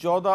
14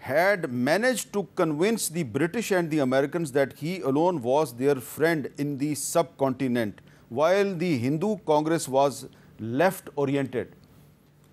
had managed to convince the British and the Americans that he alone was their friend in the subcontinent while the Hindu Congress was left oriented।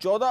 14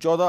14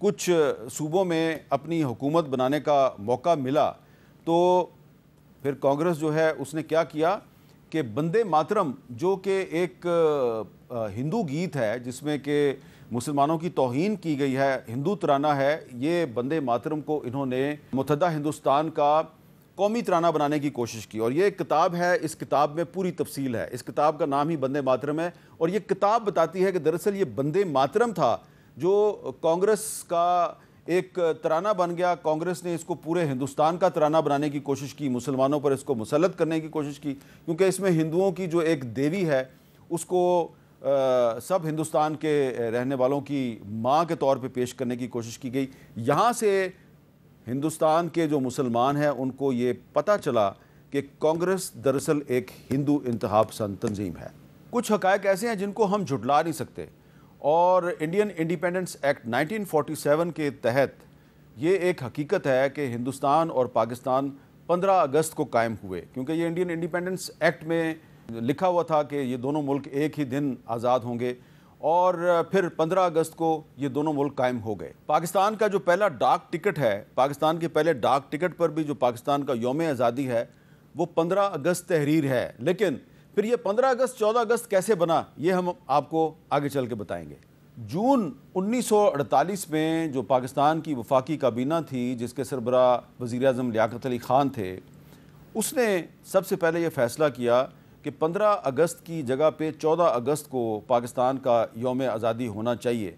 کچھ صوبوں میں اپنی حکومت بنانے کا موقع ملا تو پھر کانگریس جو ہے اس نے کیا کیا کہ بندے ماترم جو کہ ایک ہندو گیت ہے جس میں کہ مسلمانوں کی توہین کی گئی ہے، ہندو ترانہ ہے، یہ بندے ماترم کو انہوں نے متحدہ ہندوستان کا قومی ترانہ بنانے کی کوشش کی، اور یہ ایک کتاب ہے، اس کتاب میں پوری تفصیل ہے، اس کتاب کا نام ہی بندے ماترم ہے، اور یہ کتاب بتاتی ہے کہ دراصل یہ بندے ماترم تھا جو کانگریس کا ایک ترانہ بن گیا۔ کانگریس نے اس کو پورے ہندوستان کا ترانہ بنانے کی کوشش کی، مسلمانوں پر اس کو مسلط کرنے کی کوشش کی، کیونکہ اس میں ہندوؤں کی جو ایک دیوی ہے اس کو سب ہندوستان کے رہنے والوں کی ماں کے طور پہ پیش کرنے کی کوشش کی گئی۔ یہاں سے ہندوستان کے جو مسلمان ہیں ان کو یہ پتہ چلا کہ کانگریس دراصل ایک ہندو انتہا پسند تنظیم ہے۔ کچھ حقائق ایسے ہیں جن کو ہم جھٹلا نہیں سکتے، اور انڈین انڈیپینڈنس ایکٹ 1947 کے تحت یہ ایک حقیقت ہے کہ ہندوستان اور پاکستان 15 اگست کو قائم ہوئے، کیونکہ یہ انڈین انڈیپینڈنس ایکٹ میں لکھا ہوا تھا کہ یہ دونوں ملک ایک ہی دن آزاد ہوں گے، اور پھر 15 اگست کو یہ دونوں ملک قائم ہو گئے۔ پاکستان کا جو پہلا ڈاک ٹکٹ ہے، پاکستان کے پہلے ڈاک ٹکٹ پر بھی جو پاکستان کا یوم آزادی ہے وہ 15 اگست تحریر ہے، لیکن پھر یہ 15 اگست 14 اگست کیسے بنا یہ ہم آپ کو آگے چل کے بتائیں گے۔ جون 1948 میں جو پاکستان کی وفاقی کابینہ تھی جس کے سربراہ وزیر اعظم لیاقت علی خان تھے، اس نے سب سے پہلے یہ فیصلہ کیا کہ 15 اگست کی جگہ پہ 14 اگست کو پاکستان کا یوم آزادی ہونا چاہیے،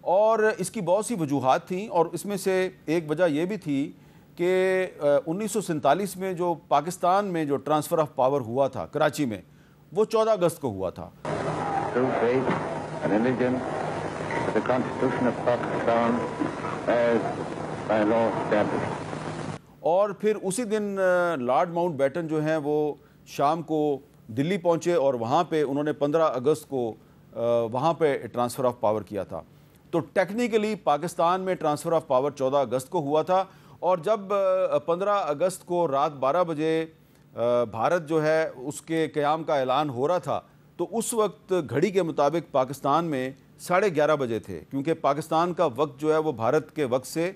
اور اس کی بہت سی وجوہات تھیں، اور اس میں سے ایک وجہ یہ بھی تھی کہ 1947 میں جو پاکستان میں جو ٹرانسفر آف پاور ہوا تھا کراچی میں وہ 14 اگست کو ہوا تھا۔ اور پھر اسی دن لارڈ ماؤنٹ بیٹن جو ہیں وہ شام کو دلی پہنچے اور وہاں پہ انہوں نے 15 اگست کو وہاں پہ ٹرانسفر آف پاور کیا تھا۔ تو ٹیکنیکلی پاکستان میں ٹرانسفر آف پاور 14 اگست کو ہوا تھا، اور جب 15 اگست کو رات 12 بجے بھارت جو ہے اس کے قیام کا اعلان ہو رہا تھا تو اس وقت گھڑی کے مطابق پاکستان میں 11:30 بجے تھے، کیونکہ پاکستان کا وقت جو ہے وہ بھارت کے وقت سے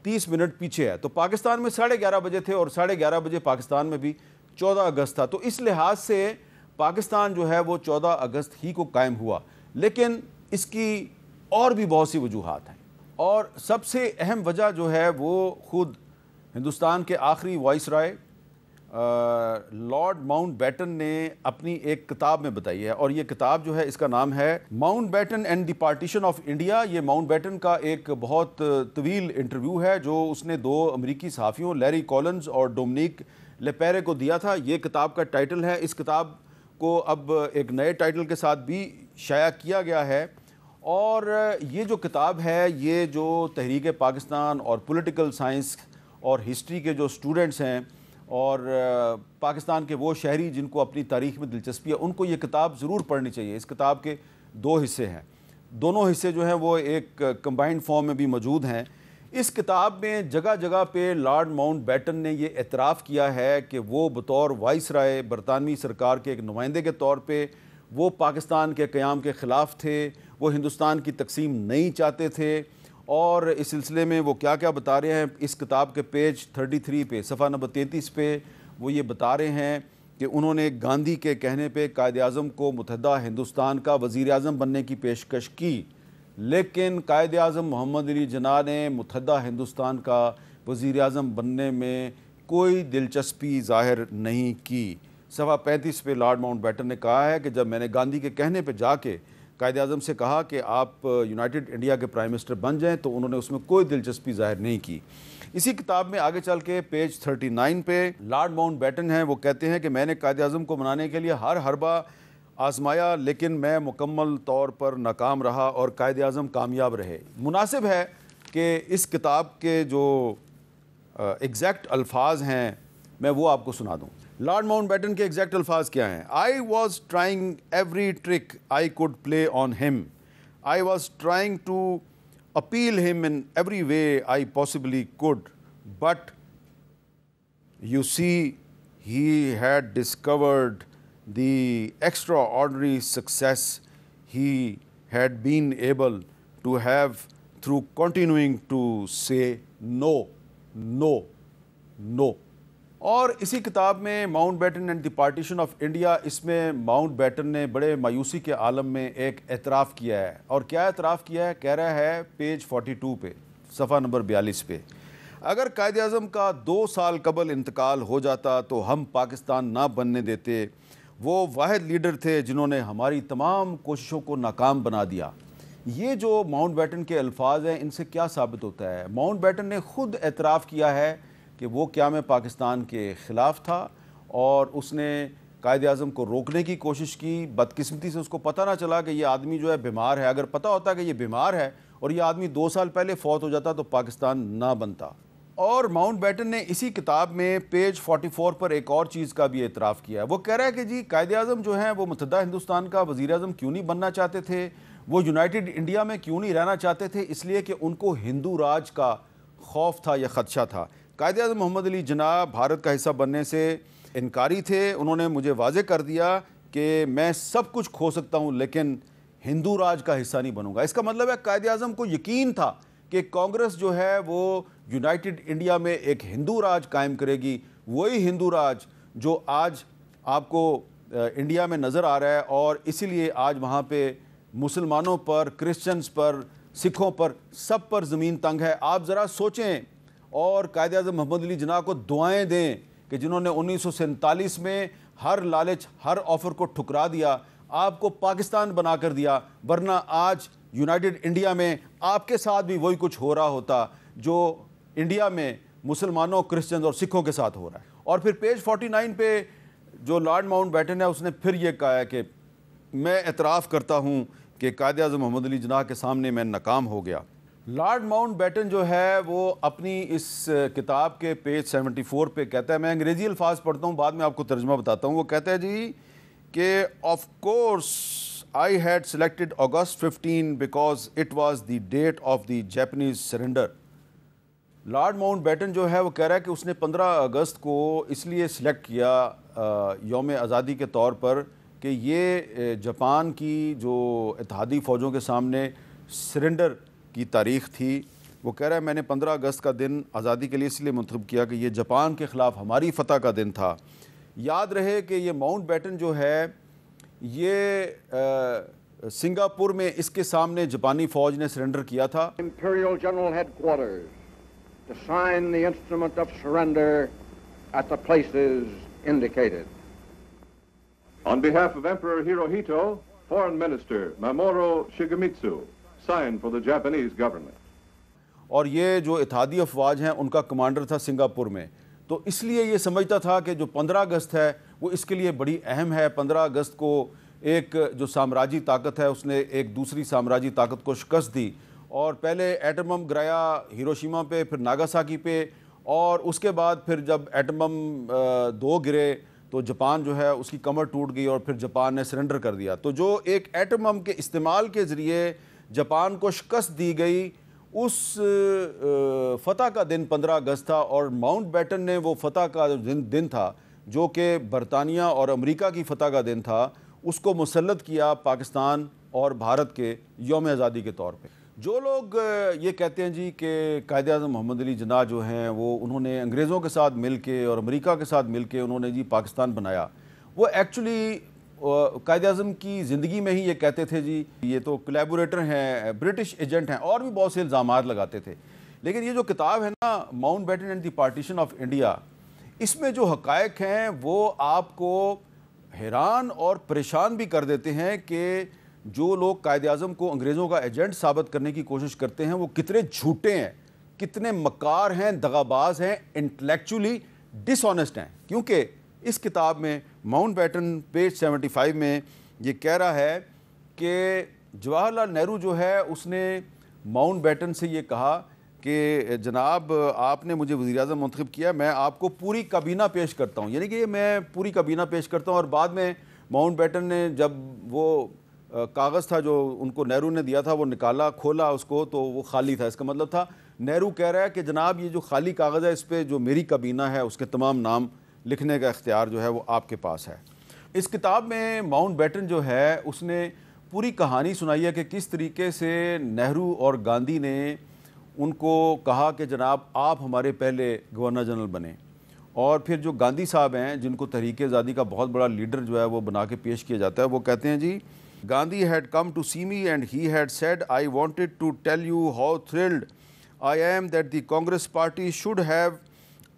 30 منٹ پیچھے ہے، تو پاکستان میں 11:30 بجے تھے، اور 11:30 بجے پاکستان میں بھی 14 اگست تھا، تو اس لحاظ سے پاکستان جو ہے وہ 14 اگست ہی کو قائم ہوا۔ لیکن اس کی اور بھی بہت سی وجوہات ہیں، اور سب سے اہم وجہ جو ہے وہ خود ہندوستان کے آخری وائس رائے لارڈ ماؤنٹ بیٹن نے اپنی ایک کتاب میں بتائی ہے، اور یہ کتاب جو ہے اس کا نام ہے Mountbatten and the partition of India. یہ ماؤنٹ بیٹن کا ایک بہت طویل انٹرویو ہے جو اس نے 2 امریکی صحافیوں لیری کولنز اور ڈومنیک لیپیرے کو دیا تھا۔ یہ کتاب کا ٹائٹل ہے، اس کتاب کو اب ایک نئے ٹائٹل کے ساتھ بھی شائع کیا گیا ہے، اور یہ جو کتاب ہے یہ جو تحریک پاکستان اور پولیٹیکل سائنس اور ہسٹری کے جو اسٹوڈنٹس ہیں اور پاکستان کے وہ شہری جن کو اپنی تاریخ میں دلچسپی ہے ان کو یہ کتاب ضرور پڑھنی چاہیے۔ اس کتاب کے 2 حصے ہیں، دونوں حصے جو ہیں وہ ایک کمبائنڈ فارم میں بھی موجود ہیں۔ اس کتاب میں جگہ جگہ پہ لارڈ ماؤنٹ بیٹن نے یہ اعتراف کیا ہے کہ وہ بطور وائس رائے برطانوی سرکار کے ایک نمائندے کے طور پہ وہ پاکستان کے قیام کے خلاف تھے، وہ ہندوستان کی تقسیم نہیں چاہتے تھے، اور اس سلسلے میں وہ کیا کیا بتا رہے ہیں اس کتاب کے پیج 33 پہ صفحہ نمبر 33 پہ وہ یہ بتا رہے ہیں کہ انہوں نے گاندھی کے کہنے پہ قائد اعظم کو متحدہ ہندوستان کا وزیر اعظم بننے کی پیشکش کی، لیکن قائد اعظم محمد علی جناح نے متحدہ ہندوستان کا وزیر اعظم بننے میں کوئی دلچسپی ظاہر نہیں کی۔ صفحہ 35 پہ لارڈ ماؤنٹ بیٹن نے کہا ہے کہ جب میں نے گاندھی کے کہنے پہ جا کے قائد اعظم سے کہا کہ آپ یونائٹڈ انڈیا کے پرائم منسٹر بن جائیں تو انہوں نے اس میں کوئی دلچسپی ظاہر نہیں کی۔ اسی کتاب میں آگے چل کے پیج 39 پہ لارڈ ماؤنٹ بیٹن ہیں، وہ کہتے ہیں کہ میں نے قائد اعظم کو بنانے کے لیے ہر حربہ آزمایا لیکن میں مکمل طور پر ناکام رہا اور قائد اعظم کامیاب رہے۔ مناسب ہے کہ اس کتاب کے جو ایگزیکٹ الفاظ ہیں میں وہ آپ کو سنا دوں۔ لارڈ ماؤنٹ بیٹن کے ایگزیکٹ الفاظ کیا ہیں؟ I was trying every trick I could play on him. I was trying to appeal him in every way I possibly could. But you see, he had discovered the extraordinary success he had been able to have through continuing to say no, no, no. اور اسی کتاب میں Mountbatten and the partition of India, اس میں Mount beaten نے بڑے مایوسی کے عالم میں ایک اعتراف کیا ہے. اور کیا اعتراف کیا ہے؟ کہہ رہا ہے پیج 42 پہ، صفحہ نمبر 42 پہ، اگر قائد اعظم کا 2 سال قبل انتقال ہو جاتا تو ہم پاکستان نہ بننے دیتے. وہ واحد لیڈر تھے جنہوں نے ہماری تمام کوششوں کو ناکام بنا دیا. یہ جو ماؤنٹ بیٹن کے الفاظ ہیں، ان سے کیا ثابت ہوتا ہے؟ ماؤنٹ بیٹن نے خود اعتراف کیا ہے کہ وہ قیام پاکستان کے خلاف تھا اور اس نے قائد اعظم کو روکنے کی کوشش کی. بدقسمتی سے اس کو پتہ نہ چلا کہ یہ آدمی جو ہے بیمار ہے. اگر پتہ ہوتا کہ یہ بیمار ہے اور یہ آدمی 2 سال پہلے فوت ہو جاتا تو پاکستان نہ بنتا. اور ماؤنٹ بیٹن نے اسی کتاب میں پیج 44 پر ایک اور چیز کا بھی اعتراف کیا ہے. وہ کہہ رہا ہے کہ جی قائد اعظم جو ہیں وہ متحدہ ہندوستان کا وزیر اعظم کیوں نہیں بننا چاہتے تھے، وہ یونائٹڈ انڈیا میں کیوں نہیں رہنا چاہتے تھے؟ اس لیے کہ ان کو ہندو راج کا خوف تھا یا خدشہ تھا. قائد اعظم محمد علی جناح بھارت کا حصہ بننے سے انکاری تھے. انہوں نے مجھے واضح کر دیا کہ میں سب کچھ کھو سکتا ہوں لیکن ہندو راج کا حصہ نہیں بنوں گا. اس کا مطلب ہے قائد اعظم کو یقین تھا کہ کانگریس جو ہے وہ یونائٹڈ انڈیا میں ایک ہندو راج قائم کرے گی، وہی ہندو راج جو آج آپ کو انڈیا میں نظر آ رہا ہے. اور اسی لیے آج وہاں پہ مسلمانوں پر، کرسچنز پر، سکھوں پر، سب پر زمین تنگ ہے. آپ ذرا سوچیں اور قائد اعظم محمد علی جناح کو دعائیں دیں کہ جنہوں نے 1947 میں ہر لالچ، ہر آفر کو ٹھکرا دیا، آپ کو پاکستان بنا کر دیا. ورنہ آج یونائٹڈ انڈیا میں آپ کے ساتھ بھی وہی کچھ ہو رہا ہوتا جو انڈیا میں مسلمانوں، کرسچنز اور سکھوں کے ساتھ ہو رہا ہے. اور پھر پیج 49 پہ جو لارڈ ماؤنٹ بیٹن ہے اس نے پھر یہ کہا ہے کہ میں اعتراف کرتا ہوں کہ قائد اعظم محمد علی جناح کے سامنے میں ناکام ہو گیا. لارڈ ماؤنٹ بیٹن جو ہے وہ اپنی اس کتاب کے پیج 74 پہ کہتا ہے، میں انگریزی الفاظ پڑھتا ہوں، بعد میں آپ کو ترجمہ بتاتا ہوں. وہ کہتا ہے جی کہ of course I had selected August 15 because it was the date of the Japanese surrender. Lord Mountbatten جو ہے وہ کہہ رہا ہے کہ اس نے 15 اگست کو اس لیے سلیکٹ کیا یوم آزادی کے طور پر کہ یہ جاپان کی جو اتحادی فوجوں کے سامنے سرنڈر کی تاریخ تھی. وہ کہہ رہا ہے میں نے 15 اگست کا دن آزادی کے لیے اس لیے منتخب کیا کہ یہ جاپان کے خلاف ہماری فتح کا دن تھا. یاد رہے کہ یہ ماؤنٹ بیٹن جو ہے یہ سنگاپور میں اس کے سامنے جاپانی فوج نے سرنڈر کیا تھا. Imperial General Headquarters to sign the instrument of surrender at the places indicated. On behalf of Emperor Hirohito, Foreign Minister Mamoru Shigemitsu signed for the Japanese government. اور یہ جو اتحادی افواج ہیں ان کا کمانڈر تھا سنگاپور میں، تو اس لیے یہ سمجھتا تھا کہ جو 15 اگست ہے وہ اس کے لیے بڑی اہم ہے. 15 اگست کو ایک جو سامراجی طاقت ہے اس نے ایک دوسری سامراجی طاقت کو شکست دی اور پہلے ایٹم بم گرایا ہیروشیما پہ، پھر ناگاساکی پہ، اور اس کے بعد پھر جب ایٹم بم 2 گرے تو جاپان جو ہے اس کی کمر ٹوٹ گئی اور پھر جاپان نے سرنڈر کر دیا. تو جو ایک ایٹم بم کے استعمال کے ذریعے جاپان کو شکست دی گئی، اس فتح کا دن 15 اگست تھا. اور ماؤنٹ بیٹن نے وہ فتح کا دن تھا جو کہ برطانیہ اور امریکہ کی فتح کا دن تھا، اس کو مسلط کیا پاکستان اور بھارت کے یوم آزادی کے طور پہ. جو لوگ یہ کہتے ہیں جی کہ قائد اعظم محمد علی جناح جو ہیں وہ انہوں نے انگریزوں کے ساتھ مل کے اور امریکہ کے ساتھ مل کے انہوں نے جی پاکستان بنایا، وہ ایکچولی قائد اعظم کی زندگی میں ہی یہ کہتے تھے جی یہ تو کولیبوریٹر ہیں، برٹش ایجنٹ ہیں، اور بھی بہت سے الزامات لگاتے تھے. لیکن یہ جو کتاب ہے نا Mountbatten and the partition of India, اس میں جو حقائق ہیں وہ آپ کو حیران اور پریشان بھی کر دیتے ہیں کہ جو لوگ قائد اعظم کو انگریزوں کا ایجنٹ ثابت کرنے کی کوشش کرتے ہیں وہ کتنے جھوٹے ہیں، کتنے مکار ہیں، دغاباز ہیں، انٹلیکچولی ڈس آنیسٹ ہیں. کیونکہ اس کتاب میں ماؤنٹ بیٹن پیج 75 میں یہ کہہ رہا ہے کہ جواہر لال نہرو جو ہے اس نے ماؤنٹ بیٹن سے یہ کہا کہ جناب آپ نے مجھے وزیر اعظم منتخب کیا، میں آپ کو پوری کابینہ پیش کرتا ہوں، یعنی کہ میں پوری کابینہ پیش کرتا ہوں. اور بعد میں ماؤنٹ بیٹن نے جب وہ کاغذ تھا جو ان کو نہرو نے دیا تھا وہ نکالا، کھولا اس کو تو وہ خالی تھا. اس کا مطلب تھا نہرو کہہ رہا ہے کہ جناب یہ جو خالی کاغذ ہے اس پہ جو میری کابینہ ہے اس کے تمام نام لکھنے کا اختیار جو ہے وہ آپ کے پاس ہے. اس کتاب میں ماؤنٹ بیٹن جو ہے اس نے پوری کہانی سنائی ہے کہ کس طریقے سے نہرو اور گاندھی نے ان کو کہا کہ جناب آپ ہمارے پہلے گورنر جنرل بنیں، اور پھر جو گاندھی صاحب ہیں جن کو تحریک آزادی کا بہت بڑا لیڈر جو ہے وہ بنا کے پیش کیا جاتا ہے، وہ کہتے ہیں جی Gandhi had come to see me and he had said I wanted to tell you how thrilled I am that the Congress party should have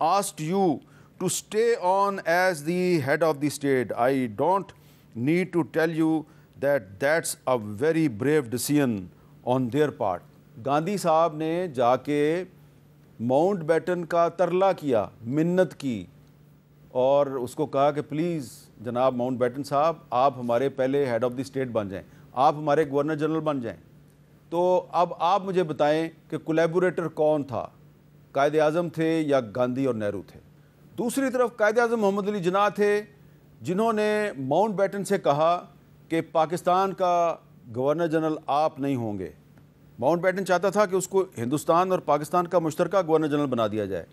asked you to stay on as the head of the state. I don't need to tell you that that's a very brave decision on their part. Gandhi صاحب نے جا کے Mount beaten کا ترلا کیا، منت کی، اور اس کو کہا کہ پلیز جناب ماؤنٹ بیٹن صاحب آپ ہمارے پہلے ہیڈ آف دی اسٹیٹ بن جائیں، آپ ہمارے گورنر جنرل بن جائیں۔ تو اب آپ مجھے بتائیں کہ کولیبوریٹر کون تھا، قائد اعظم تھے یا گاندھی اور نہرو تھے؟ دوسری طرف قائد اعظم محمد علی جناح تھے جنہوں نے ماؤنٹ بیٹن سے کہا کہ پاکستان کا گورنر جنرل آپ نہیں ہوں گے۔ ماؤنٹ بیٹن چاہتا تھا کہ اس کو ہندوستان اور پاکستان کا مشترکہ گورنر جنرل بنا دیا جائے۔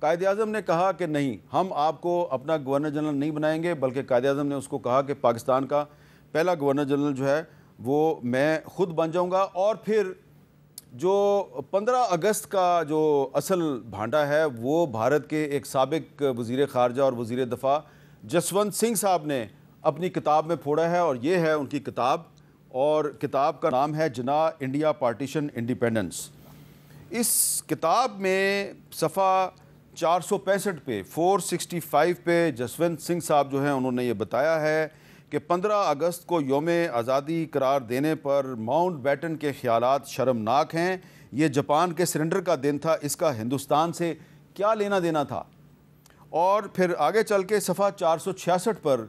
قائد اعظم نے کہا کہ نہیں، ہم آپ کو اپنا گورنر جنرل نہیں بنائیں گے، بلکہ قائد اعظم نے اس کو کہا کہ پاکستان کا پہلا گورنر جنرل جو ہے وہ میں خود بن جاؤں گا۔ اور پھر جو 15 اگست کا جو اصل بھانڈا ہے وہ بھارت کے ایک سابق وزیر خارجہ اور وزیر دفاع جسونت سنگھ صاحب نے اپنی کتاب میں پھوڑا ہے، اور یہ ہے ان کی کتاب، اور کتاب کا نام ہے جناح انڈیا پارٹیشن انڈیپینڈنس۔ اس کتاب میں صفحہ 465 پہ 465 پہ جسونت سنگھ صاحب جو ہیں انہوں نے یہ بتایا ہے کہ 15 اگست کو یوم آزادی قرار دینے پر ماؤنٹ بیٹن کے خیالات شرمناک ہیں، یہ جاپان کے سرنڈر کا دن تھا، اس کا ہندوستان سے کیا لینا دینا تھا۔ اور پھر آگے چل کے صفحہ 466 پر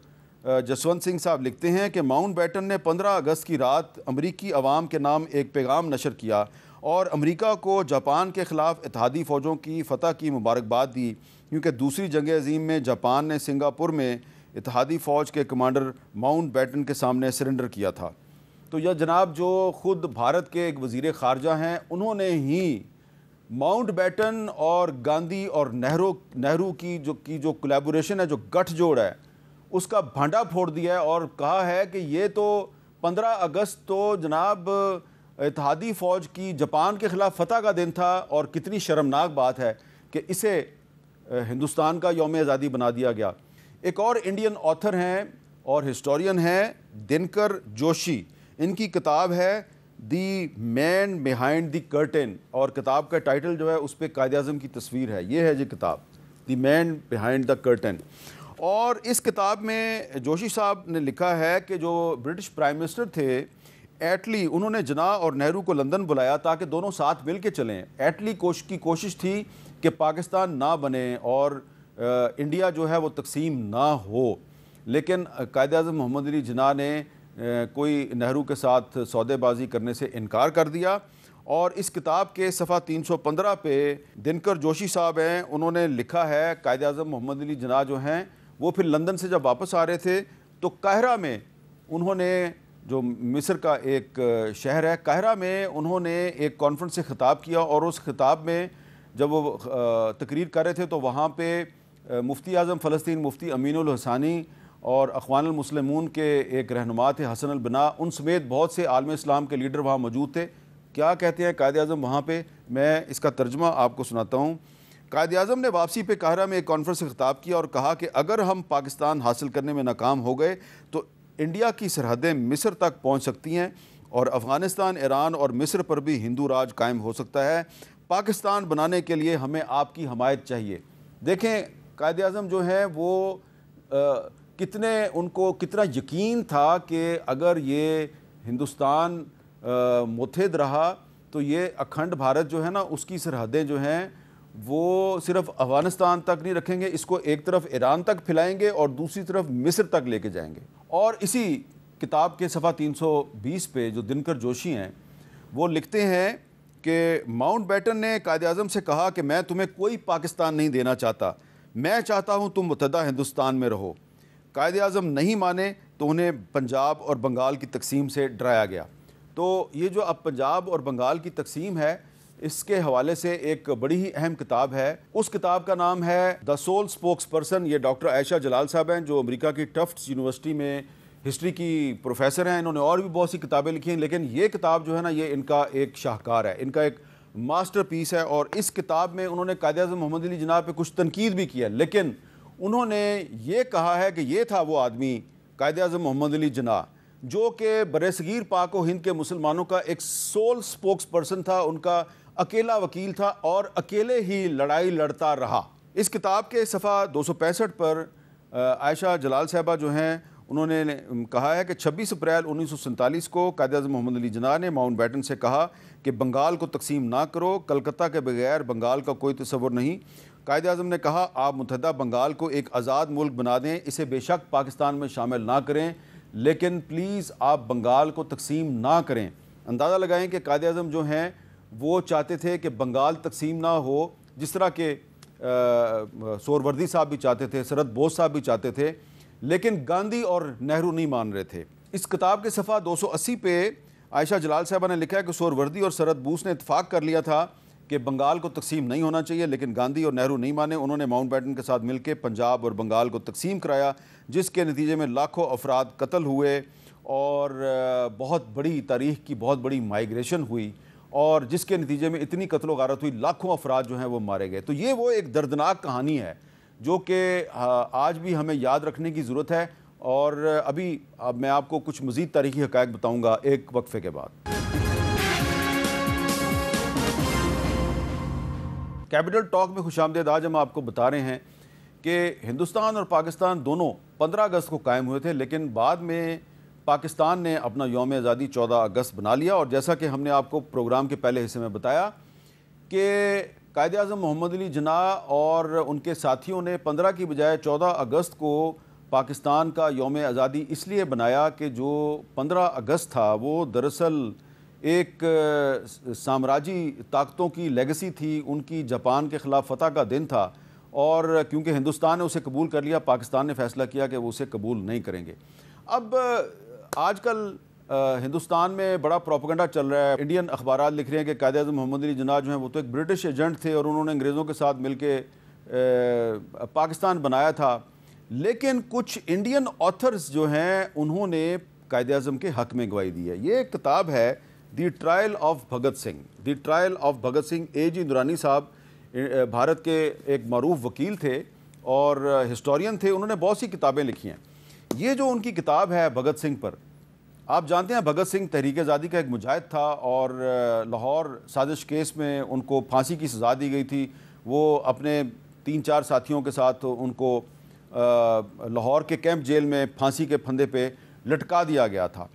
جسونت سنگھ صاحب لکھتے ہیں کہ ماؤنٹ بیٹن نے 15 اگست کی رات امریکی عوام کے نام ایک پیغام نشر کیا اور امریکہ کو جاپان کے خلاف اتحادی فوجوں کی فتح کی مبارکباد دی، کیونکہ دوسری جنگ عظیم میں جاپان نے سنگاپور میں اتحادی فوج کے کمانڈر ماؤنٹ بیٹن کے سامنے سرنڈر کیا تھا۔ تو یہ جناب جو خود بھارت کے ایک وزیر خارجہ ہیں انہوں نے ہی ماؤنٹ بیٹن اور گاندھی اور نہرو کی جو کولیبوریشن ہے، جو گٹھ جوڑ ہے، اس کا بھانڈا پھوڑ دیا ہے اور کہا ہے کہ یہ تو 15 اگست تو جناب اتحادی فوج کی جاپان کے خلاف فتح کا دن تھا، اور کتنی شرمناک بات ہے کہ اسے ہندوستان کا یوم آزادی بنا دیا گیا۔ ایک اور انڈین آتھر ہیں اور ہسٹورین ہیں دنکر جوشی، ان کی کتاب ہے دی مین بیہائنڈ دی کرٹن، اور کتاب کا ٹائٹل جو ہے اس پہ قائد اعظم کی تصویر ہے، یہ ہے جی کتاب دی مین بیہائنڈ دا کرٹن۔ اور اس کتاب میں جوشی صاحب نے لکھا ہے کہ جو برٹش پرائم منسٹر تھے ایٹلی، انہوں نے جناح اور نہرو کو لندن بلایا تاکہ دونوں ساتھ مل کے چلیں۔ ایٹلی کی کوشش تھی کہ پاکستان نہ بنے اور انڈیا جو ہے وہ تقسیم نہ ہو، لیکن قائد اعظم محمد علی جناح نے کوئی نہرو کے ساتھ سودے بازی کرنے سے انکار کر دیا۔ اور اس کتاب کے صفحہ 315 پہ دنکر جوشی صاحب ہیں، انہوں نے لکھا ہے قائد اعظم محمد علی جناح جو ہیں وہ پھر لندن سے جب واپس آ رہے تھے تو قاہرہ میں انہوں نے، جو مصر کا ایک شہر ہے، قاہرہ میں انہوں نے ایک کانفرنس سے خطاب کیا، اور اس خطاب میں جب وہ تقریر کر رہے تھے تو وہاں پہ مفتی اعظم فلسطین مفتی امین الحسانی اور اخوان المسلمون کے ایک رہنما تھے حسن البنا، ان سمیت بہت سے عالم اسلام کے لیڈر وہاں موجود تھے۔ کیا کہتے ہیں قائد اعظم وہاں پہ؟ میں اس کا ترجمہ آپ کو سناتا ہوں۔ قائد اعظم نے واپسی پہ قاہرہ میں ایک کانفرنس سے خطاب کیا اور کہا کہ اگر ہم پاکستان حاصل کرنے میں ناکام ہو گئے تو انڈیا کی سرحدیں مصر تک پہنچ سکتی ہیں، اور افغانستان، ایران اور مصر پر بھی ہندو راج قائم ہو سکتا ہے۔ پاکستان بنانے کے لیے ہمیں آپ کی حمایت چاہیے۔ دیکھیں قائد اعظم جو ہیں وہ ان کو کتنا یقین تھا کہ اگر یہ ہندوستان متحد رہا تو یہ اکھنڈ بھارت جو ہے نا، اس کی سرحدیں جو ہیں وہ صرف افغانستان تک نہیں رکھیں گے، اس کو ایک طرف ایران تک پھیلائیں گے اور دوسری طرف مصر تک لے کے جائیں گے۔ اور اسی کتاب کے صفحہ 320 پہ جو دنکر جوشی ہیں وہ لکھتے ہیں کہ ماؤنٹ بیٹن نے قائد اعظم سے کہا کہ میں تمہیں کوئی پاکستان نہیں دینا چاہتا، میں چاہتا ہوں تم متحدہ ہندوستان میں رہو۔ قائد اعظم نہیں مانے تو انہیں پنجاب اور بنگال کی تقسیم سے ڈرایا گیا۔ تو یہ جو اب پنجاب اور بنگال کی تقسیم ہے، اس کے حوالے سے ایک بڑی ہی اہم کتاب ہے، اس کتاب کا نام ہے دا سول اسپوکس پرسن۔ یہ ڈاکٹر عائشہ جلال صاحب ہیں جو امریکہ کی ٹفٹس یونیورسٹی میں ہسٹری کی پروفیسر ہیں, انہوں نے اور بھی بہت سی کتابیں لکھی ہیں, لیکن یہ کتاب جو ہے نا یہ ان کا ایک شاہکار ہے, ان کا ایک ماسٹر پیس ہے. اور اس کتاب میں انہوں نے قائد اعظم محمد علی جناح پہ کچھ تنقید بھی کی ہے, لیکن انہوں نے یہ کہا ہے کہ یہ تھا وہ آدمی قائد اعظم محمد علی جناح جو کہ برصغیر پاک و ہند کے مسلمانوں کا ایک سول سپوکس پرسن تھا, ان کا اکیلا وکیل تھا اور اکیلے ہی لڑائی لڑتا رہا. اس کتاب کے صفحہ 265 پر عائشہ جلال صاحبہ جو ہیں انہوں نے کہا ہے کہ 26 اپریل 1947 کو قائد اعظم محمد علی جناح نے ماؤنٹ بیٹن سے کہا کہ بنگال کو تقسیم نہ کرو, کلکتہ کے بغیر بنگال کا کوئی تصور نہیں. قائد اعظم نے کہا آپ متحدہ بنگال کو ایک آزاد ملک بنا دیں, اسے بے شک پاکستان میں شامل نہ کریں, لیکن پلیز آپ بنگال کو تقسیم نہ کریں. اندازہ لگائیں کہ قائد اعظم جو ہیں وہ چاہتے تھے کہ بنگال تقسیم نہ ہو, جس طرح کہ سہروردی صاحب بھی چاہتے تھے, سرت بوس صاحب بھی چاہتے تھے, لیکن گاندھی اور نہرو نہیں مان رہے تھے. اس کتاب کے صفحہ 280 پہ عائشہ جلال صاحبہ نے لکھا ہے کہ سہروردی اور سرت بوس نے اتفاق کر لیا تھا کہ بنگال کو تقسیم نہیں ہونا چاہیے, لیکن گاندھی اور نہرو نہیں مانے. انہوں نے ماؤنٹ بیٹن کے ساتھ مل کے پنجاب اور بنگال کو تقسیم کرایا, جس کے نتیجے میں لاکھوں افراد قتل ہوئے اور بہت بڑی تاریخ کی بہت بڑی مائیگریشن ہوئی, اور جس کے نتیجے میں اتنی قتل و غارت ہوئی, لاکھوں افراد جو ہیں وہ مارے گئے. تو یہ وہ ایک دردناک کہانی ہے جو کہ آج بھی ہمیں یاد رکھنے کی ضرورت ہے. اور اب میں آپ کو کچھ مزید تاریخی حقائق بتاؤں گا ایک وقفے کے بعد. کیپٹل ٹاک میں خوش آمدید. آج ہم آپ کو بتا رہے ہیں کہ ہندوستان اور پاکستان دونوں 15 اگست کو قائم ہوئے تھے, لیکن بعد میں پاکستان نے اپنا یوم آزادی 14 اگست بنا لیا. اور جیسا کہ ہم نے آپ کو پروگرام کے پہلے حصے میں بتایا کہ قائد اعظم محمد علی جناح اور ان کے ساتھیوں نے 15 کی بجائے 14 اگست کو پاکستان کا یوم آزادی اس لیے بنایا کہ جو 15 اگست تھا وہ دراصل ایک سامراجی طاقتوں کی لیگسی تھی, ان کی جاپان کے خلاف فتح کا دن تھا, اور کیونکہ ہندوستان نے اسے قبول کر لیا, پاکستان نے فیصلہ کیا کہ وہ اسے قبول نہیں کریں گے. اب آج کل ہندوستان میں بڑا پروپیگنڈا چل رہا ہے. انڈین اخبارات لکھ رہے ہیں کہ قائد اعظم محمد علی جناح جو ہیں وہ تو ایک برٹش ایجنٹ تھے اور انہوں نے انگریزوں کے ساتھ مل کے پاکستان بنایا تھا, لیکن کچھ انڈین آتھرز جو ہیں انہوں نے قائد اعظم کے حق میں گواہی دی ہے. یہ ایک کتاب ہے the trial of Bhagat Singh. The trial of Bhagat Singh. A G Noorani صاحب بھارت کے ایک معروف وکیل تھے اور ہسٹورین تھے, انہوں نے بہت سی کتابیں لکھی ہیں. یہ جو ان کی کتاب ہے بھگت سنگھ پر, آپ جانتے ہیں بھگت سنگھ تحریک آزادی کا ایک مجاہد تھا اور لاہور سازش کیس میں ان کو پھانسی کی سزا دی گئی تھی. وہ اپنے 3-4 ساتھیوں کے ساتھ ان کو لاہور کے کیمپ جیل میں پھانسی کے پھندے پہ لٹکا دیا گیا تھا.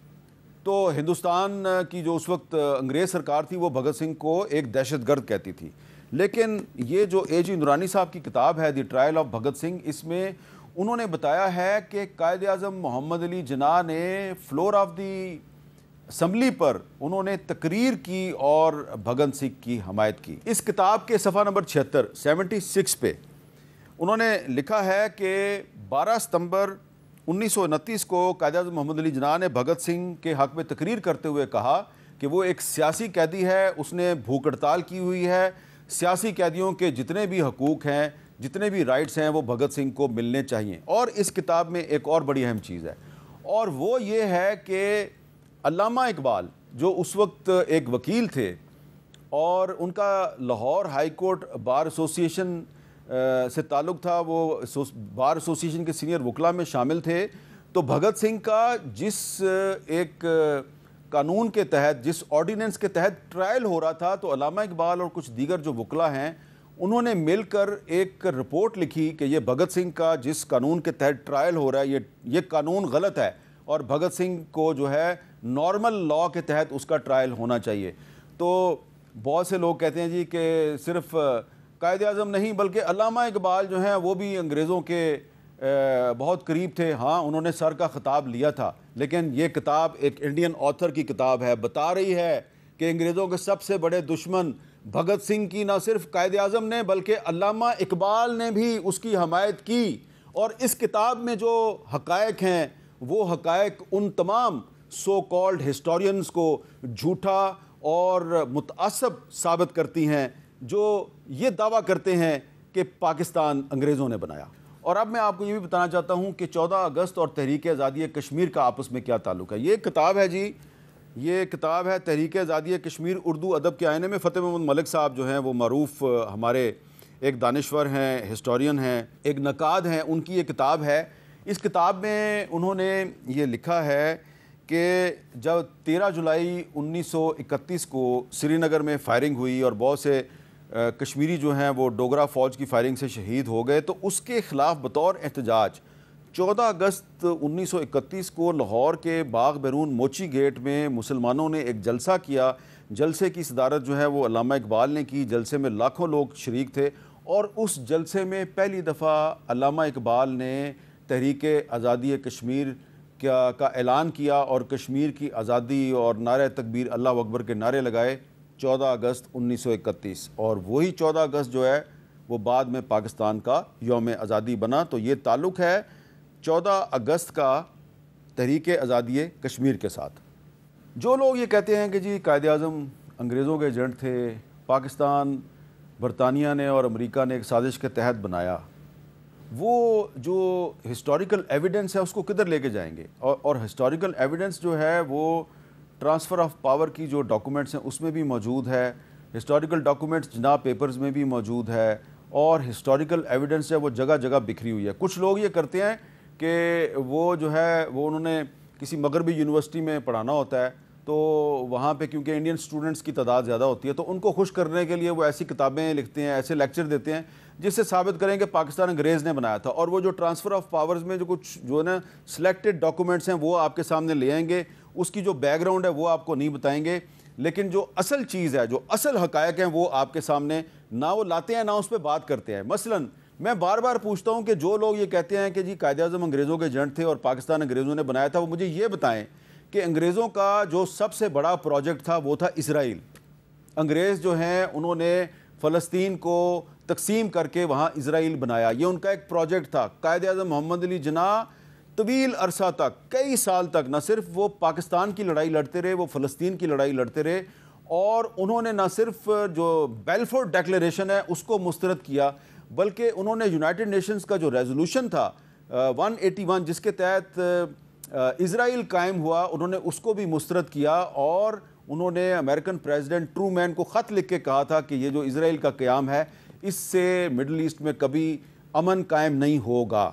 تو ہندوستان کی جو اس وقت انگریز سرکار تھی وہ بھگت سنگھ کو ایک دہشت گرد کہتی تھی, لیکن یہ جو اے جی نورانی صاحب کی کتاب ہے the trial of Bhagat Singh, اس میں انہوں نے بتایا ہے کہ قائد اعظم محمد علی جناح نے فلور آف دی اسمبلی پر انہوں نے تقریر کی اور بھگت سنگھ کی حمایت کی. اس کتاب کے صفحہ نمبر 76 پہ انہوں نے لکھا ہے کہ 12 ستمبر 1929 کو قائد اعظم محمد علی جناح نے بھگت سنگھ کے حق میں تقریر کرتے ہوئے کہا کہ وہ ایک سیاسی قیدی ہے, اس نے بھوک ہڑتال کی ہوئی ہے, سیاسی قیدیوں کے جتنے بھی حقوق ہیں, جتنے بھی رائٹس ہیں وہ بھگت سنگھ کو ملنے چاہیے. اور اس کتاب میں ایک اور بڑی اہم چیز ہے, اور وہ یہ ہے کہ علامہ اقبال جو اس وقت ایک وکیل تھے اور ان کا لاہور ہائی کورٹ بار ایسوسی ایشن سے تعلق تھا, وہ بار ایسوسی ایشن کے سینئر وکلاء میں شامل تھے, تو بھگت سنگھ کا جس ایک قانون کے تحت, جس آرڈیننس کے تحت ٹرائل ہو رہا تھا, تو علامہ اقبال اور کچھ دیگر جو وکلاء ہیں انہوں نے مل کر ایک رپورٹ لکھی کہ یہ بھگت سنگھ کا جس قانون کے تحت ٹرائل ہو رہا ہے یہ قانون غلط ہے, اور بھگت سنگھ کو جو ہے نارمل لاء کے تحت اس کا ٹرائل ہونا چاہیے. تو بہت سے لوگ کہتے ہیں جی کہ صرف قائد اعظم نہیں بلکہ علامہ اقبال جو ہیں وہ بھی انگریزوں کے بہت قریب تھے. ہاں انہوں نے سر کا خطاب لیا تھا, لیکن یہ کتاب ایک انڈین آتھر کی کتاب ہے, بتا رہی ہے کہ انگریزوں کے سب سے بڑے دشمن بھگت سنگھ کی نہ صرف قائد اعظم نے بلکہ علامہ اقبال نے بھی اس کی حمایت کی. اور اس کتاب میں جو حقائق ہیں وہ حقائق ان تمام سو کالڈ ہسٹورینز کو جھوٹا اور متعصب ثابت کرتی ہیں جو یہ دعویٰ کرتے ہیں کہ پاکستان انگریزوں نے بنایا. اور اب میں آپ کو یہ بھی بتانا چاہتا ہوں کہ 14 اگست اور تحریک آزادی کشمیر کا آپس میں کیا تعلق ہے. یہ کتاب ہے جی، یہ کتاب ہے تحریک آزادی کشمیر اردو ادب کے آئینے میں. فتح محمد ملک صاحب جو ہیں وہ معروف ہمارے ایک دانشور ہیں، ہسٹورین ہیں، ایک نقاد ہیں، ان کی یہ کتاب ہے. اس کتاب میں انہوں نے یہ لکھا ہے کہ جب 13 جولائی 1931 کو سری نگر میں فائرنگ ہوئی اور بہت سے کشمیری جو ہیں وہ ڈوگرا فوج کی فائرنگ سے شہید ہو گئے، تو اس کے خلاف بطور احتجاج 14 اگست 1931 کو لاہور کے باغ بیرون موچی گیٹ میں مسلمانوں نے ایک جلسہ کیا. جلسے کی صدارت جو ہے وہ علامہ اقبال نے کی. جلسے میں لاکھوں لوگ شریک تھے اور اس جلسے میں پہلی دفعہ علامہ اقبال نے تحریک آزادی کشمیر کا اعلان کیا اور کشمیر کی آزادی اور نعرہ تکبیر اللہ اکبر کے نعرے لگائے 14 اگست 1931. اور وہی 14 اگست جو ہے وہ بعد میں پاکستان کا یوم آزادی بنا. تو یہ تعلق ہے 14 اگست کا تحریک آزادی کشمیر کے ساتھ. جو لوگ یہ کہتے ہیں کہ جی قائد اعظم انگریزوں کے ایجنٹ تھے، پاکستان برطانیہ نے اور امریکہ نے ایک سازش کے تحت بنایا، وہ جو ہسٹوریکل ایویڈنس ہے اس کو کدھر لے کے جائیں گے؟ اور ہسٹوریکل ایویڈنس جو ہے وہ ٹرانسفر آف پاور کی جو ڈاکومنٹس ہیں اس میں بھی موجود ہے، ہسٹوریکل ڈاکومنٹس جناب پیپرز میں بھی موجود ہے، اور ہسٹوریکل ایویڈنس ہے وہ جگہ جگہ بکھری ہوئی ہے. کچھ لوگ یہ کرتے ہیں کہ وہ جو ہے وہ انہوں نے کسی مغربی یونیورسٹی میں پڑھانا ہوتا ہے، تو وہاں پہ کیونکہ انڈین سٹوڈنٹس کی تعداد زیادہ ہوتی ہے تو ان کو خوش کرنے کے لیے وہ ایسی کتابیں لکھتے ہیں، ایسے لیکچر دیتے ہیں جس سے ثابت کریں کہ پاکستان انگریز نے بنایا تھا. اور وہ جو ٹرانسفر آف پاورز میں جو کچھ جو ہے نا سلیکٹڈ ڈاکومنٹس ہیں وہ آپ کے سامنے لے آئیں گے، اس کی جو بیک گراؤنڈ ہے وہ آپ کو نہیں بتائیں گے، لیکن جو اصل چیز ہے، جو اصل حقائق ہیں وہ آپ کے سامنے نہ وہ لاتے ہیں نہ اس پہ بات کرتے ہیں. مثلاً میں بار بار پوچھتا ہوں کہ جو لوگ یہ کہتے ہیں کہ جی قائد اعظم انگریزوں کے ایجنٹ تھے اور پاکستان انگریزوں نے بنایا تھا، وہ مجھے یہ بتائیں کہ انگریزوں کا جو سب سے بڑا پروجیکٹ تھا وہ تھا اسرائیل. انگریز جو ہیں انہوں نے فلسطین کو تقسیم کر کے وہاں اسرائیل بنایا، یہ ان کا ایک پروجیکٹ تھا. قائد اعظم محمد علی جناح طویل عرصہ تک، کئی سال تک، نہ صرف وہ پاکستان کی لڑائی لڑتے رہے، وہ فلسطین کی لڑائی لڑتے رہے، اور انہوں نے نہ صرف جو بیلفور ڈیکلیریشن ہے اس کو مسترد کیا، بلکہ انہوں نے یونائٹڈ نیشنز کا جو ریزولوشن تھا 181 جس کے تحت اسرائیل قائم ہوا، انہوں نے اس کو بھی مسترد کیا. اور انہوں نے امریکن پریزیڈنٹ ٹرومین کو خط لکھ کے کہا تھا کہ یہ جو اسرائیل کا قیام ہے اس سے مڈل ایسٹ میں کبھی امن قائم نہیں ہوگا.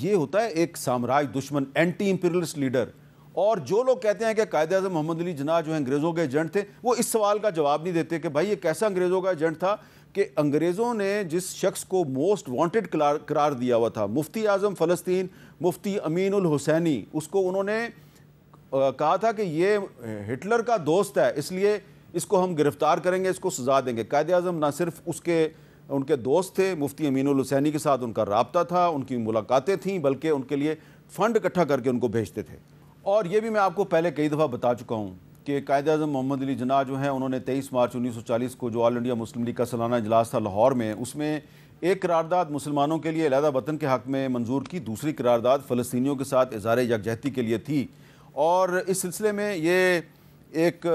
یہ ہوتا ہے ایک سامراج دشمن، اینٹی امپیریلسٹ لیڈر. اور جو لوگ کہتے ہیں کہ قائد اعظم محمد علی جناح جو ہیں انگریزوں کے ایجنٹ تھے، وہ اس سوال کا جواب نہیں دیتے کہ بھائی یہ کیسا انگریزوں کا ایجنٹ تھا کہ انگریزوں نے جس شخص کو موسٹ وانٹڈ قرار دیا ہوا تھا، مفتی اعظم فلسطین مفتی امین الحسینی، اس کو انہوں نے کہا تھا کہ یہ ہٹلر کا دوست ہے اس لیے اس کو ہم گرفتار کریں گے، اس کو سزا دیں گے. قائد اعظم نہ صرف ان کے دوست تھے، مفتی امین الحسینی کے ساتھ ان کا رابطہ تھا، ان کی ملاقاتیں تھیں، بلکہ ان کے لیے فنڈ اکٹھا کر کے ان کو بھیجتے تھے. اور یہ بھی میں آپ کو پہلے کئی دفعہ بتا چکا ہوں کہ قائد اعظم محمد علی جناح جو ہیں انہوں نے 23 مارچ 1940 کو جو آل انڈیا مسلم لیگ کا سالانہ اجلاس تھا لاہور میں، اس میں ایک قرارداد مسلمانوں کے لیے علیحدہ وطن کے حق میں منظور کی، دوسری قرارداد فلسطینیوں کے ساتھ اظہار یکجہتی کے لیے تھی. اور اس سلسلے میں یہ ایک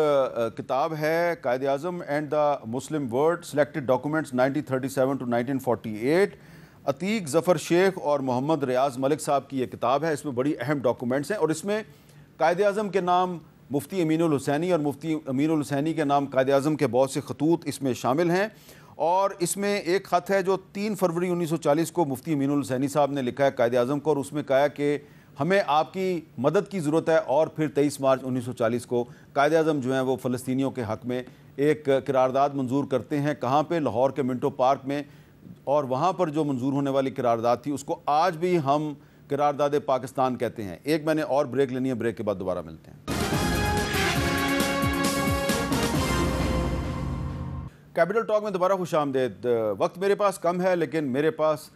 کتاب ہے Quaid Azam and the Muslim world selected documents 1937 to 1948. Atique Zafar Sheikh اور محمد ریاض ملک صاحب کی یہ کتاب ہے. اس میں بڑی اہم ڈاکومنٹس ہیں اور اس میں قائد اعظم کے نام مفتی امین الحسینی اور مفتی امین الحسینی کے نام قائد اعظم کے بہت سے خطوط اس میں شامل ہیں. اور اس میں ایک خط ہے جو 3 فروری 1940 کو مفتی امین الحسینی صاحب نے لکھا ہے قائد اعظم کو، اور اس میں کہا کہ ہمیں آپ کی مدد کی ضرورت ہے. اور پھر 23 مارچ 1940 کو قائد اعظم جو ہیں وہ فلسطینیوں کے حق میں ایک قرارداد منظور کرتے ہیں. کہاں پہ؟ لاہور کے منٹو پارک میں. اور وہاں پر جو منظور ہونے والی قرارداد تھی اس کو آج بھی ہم قرارداد پاکستان کہتے ہیں. ایک میں نے اور بریک لینی ہے، بریک کے بعد دوبارہ ملتے ہیں. کیپٹل ٹاک میں دوبارہ خوش آمدید. وقت میرے پاس کم ہے لیکن میرے پاس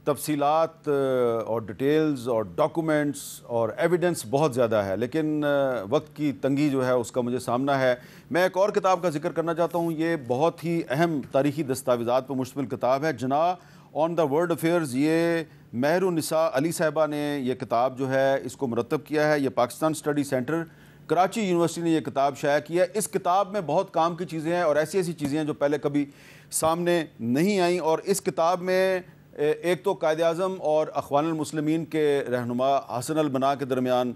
تفصیلات اور ڈیٹیلز اور ڈاکومنٹس اور ایویڈنس بہت زیادہ ہے، لیکن وقت کی تنگی جو ہے اس کا مجھے سامنا ہے. میں ایک اور کتاب کا ذکر کرنا چاہتا ہوں. یہ بہت ہی اہم تاریخی دستاویزات پر مشتمل کتاب ہے، جناح آن دا ورلڈ افیئرز. یہ مہر النساء علی صاحبہ نے یہ کتاب جو ہے اس کو مرتب کیا ہے. یہ Pakistan study centre Karachi university نے یہ کتاب شائع کی ہے. اس کتاب میں بہت کام کی چیزیں ہیں اور ایسی چیزیں ہیں جو پہلے کبھی سامنے نہیں آئیں. اور اس کتاب میں ایک تو قائد اعظم اور اخوان المسلمین کے رہنما حسن البنا کے درمیان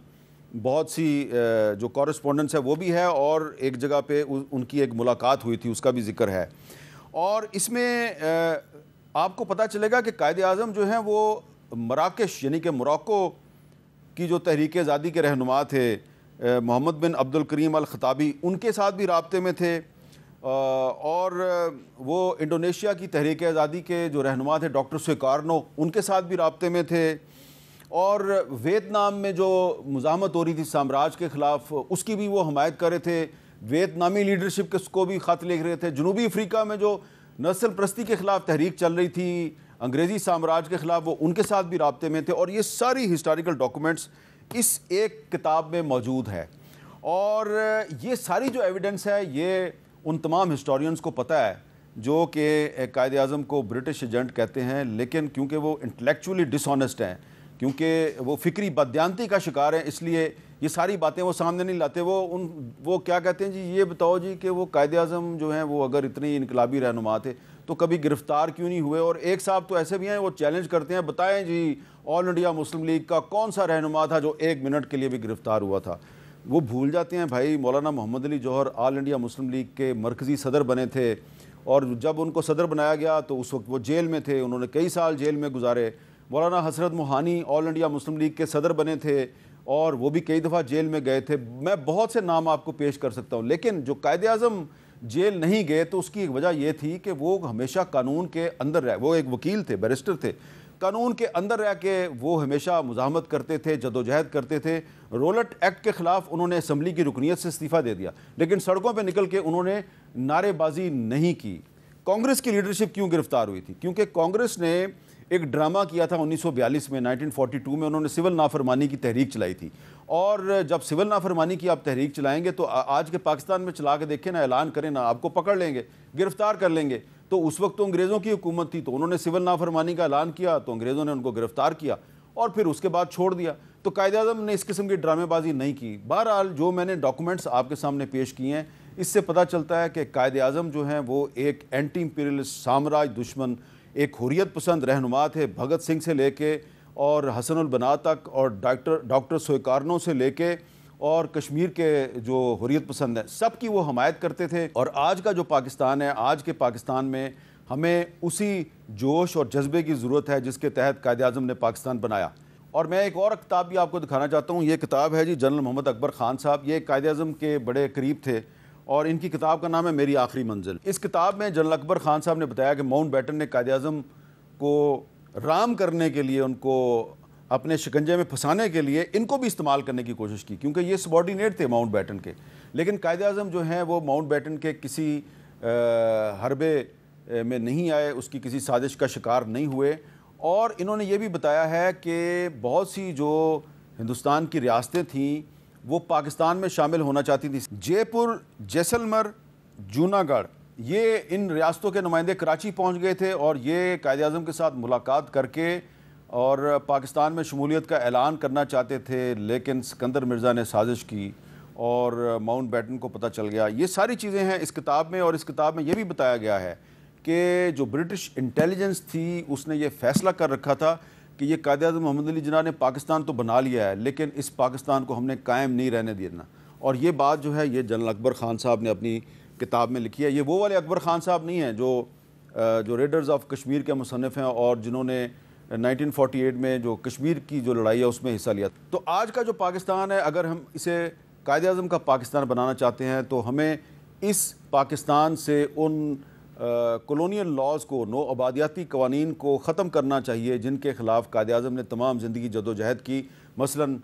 بہت سی جو کورسپونڈنس ہے وہ بھی ہے، اور ایک جگہ پہ ان کی ایک ملاقات ہوئی تھی، اس کا بھی ذکر ہے۔ اور اس میں آپ کو پتہ چلے گا کہ قائد اعظم جو ہیں وہ مراکش یعنی کہ موراکو کی جو تحریک آزادی کے رہنما تھے محمد بن عبد الکریم الخطابی، ان کے ساتھ بھی رابطے میں تھے، اور وہ انڈونیشیا کی تحریک آزادی کے جو رہنما تھے ڈاکٹر سویکارنو، ان کے ساتھ بھی رابطے میں تھے، اور ویتنام میں جو مزاحمت ہو رہی تھی سامراج کے خلاف اس کی بھی وہ حمایت کر رہے تھے، ویتنامی لیڈرشپ کو بھی خط لکھ رہے تھے، جنوبی افریقہ میں جو نسل پرستی کے خلاف تحریک چل رہی تھی انگریزی سامراج کے خلاف، وہ ان کے ساتھ بھی رابطے میں تھے، اور یہ ساری ہسٹوریکل ڈاکومنٹس اس ایک کتاب میں موجود ہے۔ اور یہ ساری جو ایویڈنس ہے یہ ان تمام ہسٹورینز کو پتہ ہے جو کہ قائد اعظم کو برٹش ایجنٹ کہتے ہیں، لیکن کیونکہ وہ انٹلیکچولی ڈس آنیسٹ ہیں، کیونکہ وہ فکری بددیانتی کا شکار ہیں، اس لیے یہ ساری باتیں وہ سامنے نہیں لاتے۔ وہ کیا کہتے ہیں جی، یہ بتاؤ جی کہ وہ قائد اعظم جو ہیں وہ اگر اتنے انقلابی رہنما تھے تو کبھی گرفتار کیوں نہیں ہوئے؟ اور ایک صاحب تو ایسے بھی ہیں وہ چیلنج کرتے ہیں، بتائیں جی آل انڈیا مسلم لیگ کا کون سا رہنما تھا جو 1 منٹ کے لیے بھی گرفتار ہوا تھا؟ وہ بھول جاتے ہیں بھائی، مولانا محمد علی جوہر آل انڈیا مسلم لیگ کے مرکزی صدر بنے تھے، اور جب ان کو صدر بنایا گیا تو اس وقت وہ جیل میں تھے، انہوں نے کئی سال جیل میں گزارے۔ مولانا حسرت موہانی آل انڈیا مسلم لیگ کے صدر بنے تھے اور وہ بھی کئی دفعہ جیل میں گئے تھے۔ میں بہت سے نام آپ کو پیش کر سکتا ہوں، لیکن جو قائد اعظم جیل نہیں گئے تو اس کی ایک وجہ یہ تھی کہ وہ ہمیشہ قانون کے اندر رہے، وہ ایک وکیل تھے، بیرسٹر تھے، قانون کے اندر رہ کے وہ ہمیشہ مزاحمت کرتے تھے، جدوجہد کرتے تھے۔ رولٹ ایکٹ کے خلاف انہوں نے اسمبلی کی رکنیت سے استعفیٰ دے دیا، لیکن سڑکوں پہ نکل کے انہوں نے نعرے بازی نہیں کی۔ کانگریس کی لیڈرشپ کیوں گرفتار ہوئی تھی؟ کیونکہ کانگریس نے ایک ڈرامہ کیا تھا 1942 میں، 1942 میں انہوں نے سول نافرمانی کی تحریک چلائی تھی، اور جب سول نافرمانی کی آپ تحریک چلائیں گے تو آج کے پاکستان میں چلا کے دیکھیں نا، اعلان کریں نا، آپ کو پکڑ لیں گے، گرفتار کر لیں گے۔ تو اس وقت تو انگریزوں کی حکومت تھی، تو انہوں نے سول نافرمانی کا اعلان کیا تو انگریزوں نے ان کو گرفتار کیا اور پھر اس کے بعد چھوڑ دیا۔ تو قائد اعظم نے اس قسم کی ڈرامے بازی نہیں کی۔ بہرحال جو میں نے ڈاکومنٹس آپ کے سامنے پیش کیے ہیں اس سے پتہ چلتا ہے کہ قائد اعظم جو ہیں وہ ایک اینٹی امپیریلسٹ، سامراج دشمن، ایک حریت پسند رہنما تھے، بھگت سنگھ سے لے کے اور حسن البنا تک، اور ڈاکٹر سویکارنو سے لے کے اور کشمیر کے جو حریت پسند ہیں سب کی وہ حمایت کرتے تھے۔ اور آج کا جو پاکستان ہے، آج کے پاکستان میں ہمیں اسی جوش اور جذبے کی ضرورت ہے جس کے تحت قائد اعظم نے پاکستان بنایا۔ اور میں ایک اور کتاب بھی آپ کو دکھانا چاہتا ہوں، یہ کتاب ہے جی جنرل محمد اکبر خان صاحب، یہ قائد اعظم کے بڑے قریب تھے، اور ان کی کتاب کا نام ہے میری آخری منزل۔ اس کتاب میں جنرل اکبر خان صاحب نے بتایا کہ ماؤنٹ بیٹن نے قائد اعظم کو رام کرنے کے لیے، ان کو اپنے شکنجے میں پھنسانے کے لیے ان کو بھی استعمال کرنے کی کوشش کی، کیونکہ یہ سبارڈینیٹ تھے ماؤنٹ بیٹن کے، لیکن قائد اعظم جو ہیں وہ ماؤنٹ بیٹن کے کسی حربے میں نہیں آئے، اس کی کسی سازش کا شکار نہیں ہوئے۔ اور انہوں نے یہ بھی بتایا ہے کہ بہت سی جو ہندوستان کی ریاستیں تھیں وہ پاکستان میں شامل ہونا چاہتی تھیں، جے پور، جیسلمر، جوناگڑھ، یہ ان ریاستوں کے نمائندے کراچی پہنچ گئے تھے، اور یہ قائد اعظم کے ساتھ ملاقات کر کے اور پاکستان میں شمولیت کا اعلان کرنا چاہتے تھے، لیکن سکندر مرزا نے سازش کی اور ماؤنٹ بیٹن کو پتہ چل گیا۔ یہ ساری چیزیں ہیں اس کتاب میں، اور اس کتاب میں یہ بھی بتایا گیا ہے کہ جو برٹش انٹیلیجنس تھی اس نے یہ فیصلہ کر رکھا تھا کہ یہ قائد اعظم محمد علی جناح نے پاکستان تو بنا لیا ہے، لیکن اس پاکستان کو ہم نے قائم نہیں رہنے دینا۔ اور یہ بات جو ہے یہ جنرل اکبر خان صاحب نے اپنی کتاب میں لکھی ہے۔ یہ وہ والے اکبر خان صاحب نہیں ہیں جو ریڈرز آف کشمیر کے مصنف ہیں اور جنہوں نے 1948 میں جو کشمیر کی جو لڑائی ہے اس میں حصہ لیا۔ تو آج کا جو پاکستان ہے، اگر ہم اسے قائد اعظم کا پاکستان بنانا چاہتے ہیں تو ہمیں اس پاکستان سے ان کولونیل لاز کو، نو آبادیاتی قوانین کو ختم کرنا چاہیے جن کے خلاف قائد اعظم نے تمام زندگی جدوجہد کی۔ مثلاً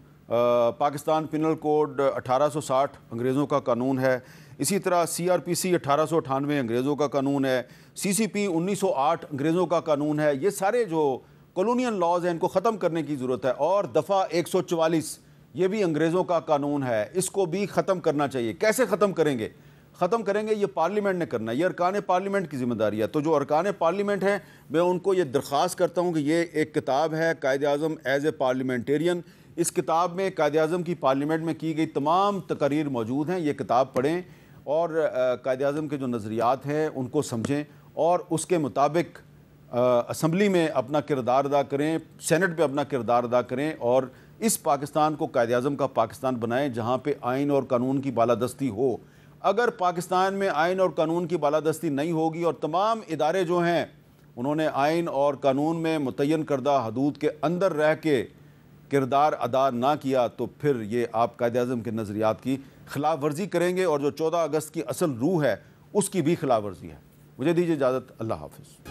پاکستان پینل کوڈ 1860 انگریزوں کا قانون ہے، اسی طرح CRPC 1898 انگریزوں کا قانون ہے، CCP 1908 انگریزوں کا قانون ہے۔ یہ سارے جو کولونیل لاز ہیں ان کو ختم کرنے کی ضرورت ہے، اور دفعہ 144 یہ بھی انگریزوں کا قانون ہے، اس کو بھی ختم کرنا چاہیے۔ کیسے ختم کریں گے؟ ختم کریں گے یہ پارلیمنٹ نے کرنا ہے، یہ ارکان پارلیمنٹ کی ذمہ داری ہے۔ تو جو ارکان پارلیمنٹ ہیں میں ان کو یہ درخواست کرتا ہوں کہ یہ ایک کتاب ہے قائد اعظم ایز اے پارلیمنٹیرین، اس کتاب میں قائد اعظم کی پارلیمنٹ میں کی گئی تمام تقاریر موجود ہیں، یہ کتاب پڑھیں اور قائد اعظم کے جو نظریات ہیں ان کو سمجھیں اور اس کے مطابق اسمبلی میں اپنا کردار ادا کریں، سینٹ پہ اپنا کردار ادا کریں اور اس پاکستان کو قائد اعظم کا پاکستان بنائیں جہاں پہ آئین اور قانون کی بالادستی ہو۔ اگر پاکستان میں آئین اور قانون کی بالادستی نہیں ہوگی اور تمام ادارے جو ہیں انہوں نے آئین اور قانون میں متعین کردہ حدود کے اندر رہ کے کردار ادا نہ کیا تو پھر یہ آپ قائد اعظم کے نظریات کی خلاف ورزی کریں گے اور جو 14 اگست کی اصل روح ہے اس کی بھی خلاف ورزی ہے۔ مجھے دیجیے اجازت، اللہ حافظ۔